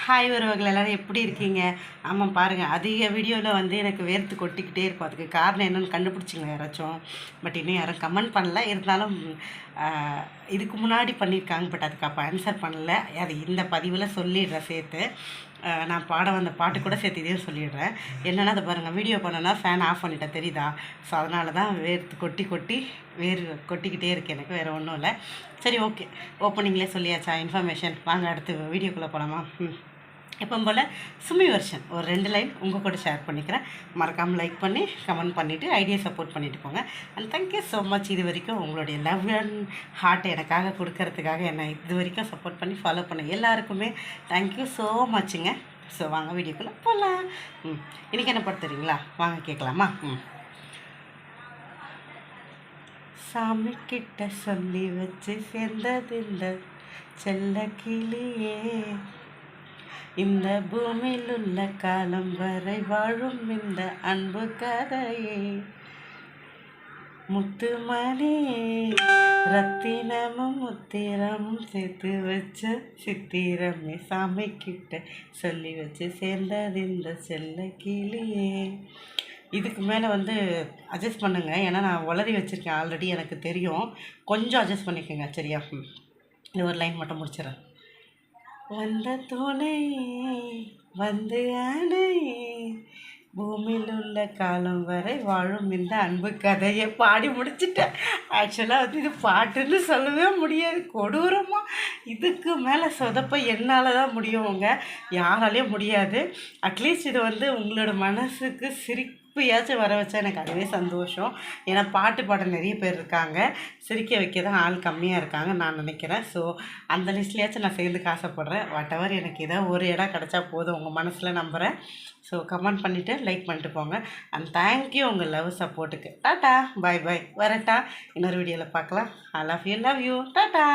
Hi உறவுகள் எல்லோரும் எப்படி இருக்கீங்க? ஆமாம் பாருங்கள், அதிக வீடியோவில் வந்து எனக்கு வேர்த்து கொட்டிக்கிட்டே இருக்கும். அதுக்கு காரணம் என்னென்னு கண்டுபிடிச்சிங்க யாராச்சும்? பட் இன்னும் யாரும் கமெண்ட் பண்ணல. இருந்தாலும் இதுக்கு முன்னாடி பண்ணியிருக்காங்க, பட் அதுக்கு அப்போ ஆன்சர் பண்ணல. அது இந்த பதிவில் சொல்லிடுறேன் சேர்த்து. நான் பாட வந்த பாட்டு கூட சேர்த்து இதையும் சொல்லிடுறேன். என்னென்னா அதை பாருங்கள், வீடியோ பண்ணனா ஃபேன் ஆஃப் பண்ணிட்டேன், தெரியுதா? ஸோ அதனால தான் வேர்த்து கொட்டி வேர் கொட்டிக்கிட்டே இருக்குது எனக்கு, வேறு ஒன்றும் இல்லை. சரி, ஓகே, ஓப்பனிங்லேயே சொல்லியாச்சா இன்ஃபர்மேஷன்? வாங்க அடுத்து வீடியோக்குள்ளே போகலாமா? எப்போ போல் சுமி வெர்ஷன் ஒரு 2 லைன் உங்கள் கூட ஷேர் பண்ணிக்கிறேன். மறக்காமல் லைக் பண்ணி கமெண்ட் பண்ணிவிட்டு ஐடியா சப்போர்ட் பண்ணிவிட்டு போங்க. And thank you so much. இது வரைக்கும் உங்களுடைய லவ் அண்ட் ஹார்ட்டை எனக்காக கொடுக்கறதுக்காக என்னை இது வரைக்கும் சப்போர்ட் பண்ணி ஃபாலோ பண்ண எல்லாருக்குமே தேங்க்யூ ஸோ மச்சுங்க. ஸோ வாங்க வீடியோக்குள்ளே போகலாம். இன்றைக்கி என்ன பாட்டு தெரியுங்களா? வாங்க கேட்கலாமா? சாமி கிட்ட சொல்லி வச்சு சேர்ந்தது இந்த செல்ல கிளியே, இந்த பூமியில் உள்ள காலம் வரை வாழும் இந்த அன்பு கதையே, முத்துமணியே ரத்தினமும் முத்திரமும் சேர்த்து வச்ச சித்திரமே, சாமி கிட்ட சொல்லி வச்சு சேர்ந்தது இந்த செல்ல கிளியே. இதுக்கு மேலே வந்து அட்ஜஸ்ட் பண்ணுங்கள், ஏன்னா நான் உளறி வச்சுருக்கேன் ஆல்ரெடி, எனக்கு தெரியும். கொஞ்சம் அட்ஜஸ்ட் பண்ணிக்கோங்க, சரியா? இது ஒரு லைன் மட்டும் முடிச்சிடறேன். வந்த துணை வந்து அணை, பூமியில் உள்ள காலம் வரை வாழும் இந்த அன்பு கதையை பாடி முடிச்சிட்டேன். ஆக்சுவலாக வந்து இது பாட்டுன்னு சொல்லவே முடியாது, கொடூரமாக. இதுக்கு மேலே சொதப்ப என்னால் தான் முடியுங்க, யாராலையும் முடியாது. அட்லீஸ்ட் இது வந்து உங்களோட மனசுக்கு சிரிப்பையாச்சும் வர வச்சா எனக்கு அதுவே சந்தோஷம். ஏன்னா பாட்டு பாட நிறைய பேர் இருக்காங்க, சிரிக்க வைக்க தான் ஆள் கம்மியாக இருக்காங்க நான் நினைக்கிறேன். ஸோ அந்த லிஸ்ட்லேயாச்சும் நான் சேர்ந்துக்க ஆசைப்பட்றேன். வாட் எவர், எனக்கு ஏதாவது ஒரு இடம் கிடச்சா போதும் உங்கள் மனசில், நம்புகிறேன். ஸோ கமெண்ட் பண்ணிவிட்டு லைக் பண்ணிட்டு போங்க. அண்ட் தேங்க்யூ உங்கள் லவ் சப்போர்ட்டுக்கு. டாட்டா, பாய் பாய், வரட்டா? இன்னொரு வீடியோவில் பார்க்கலாம். I love you, tata.